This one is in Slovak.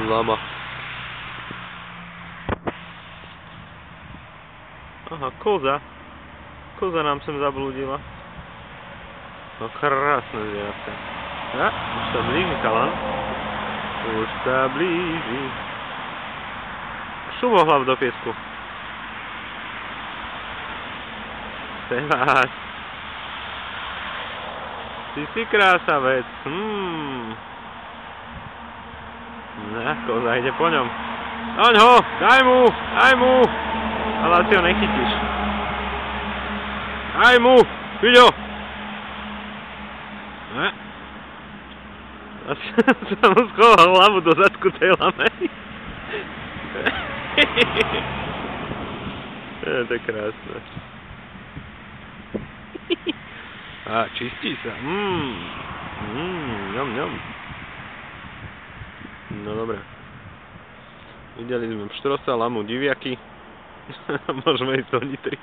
Lama. Aha, koza. Koza nám sem zablúdila. No krásne zvieraté. Ja, už sa blíži chalan. Už sa blíži. Šumohlav do piesku. Sebáš. Ty si krásavec. Koza ide po ňom. Doň ho! Daj mu! Daj mu! Ale asi ho nechytíš. Daj mu! Vidí ho! Asi sa mu schoval hlavu do zadku tej lame. To je krásne. Á, čistí sa. Ňom, ňom. No dobré. Videli sme pštrosa, lamu, diviaky. Môžeme ísť do Nitry.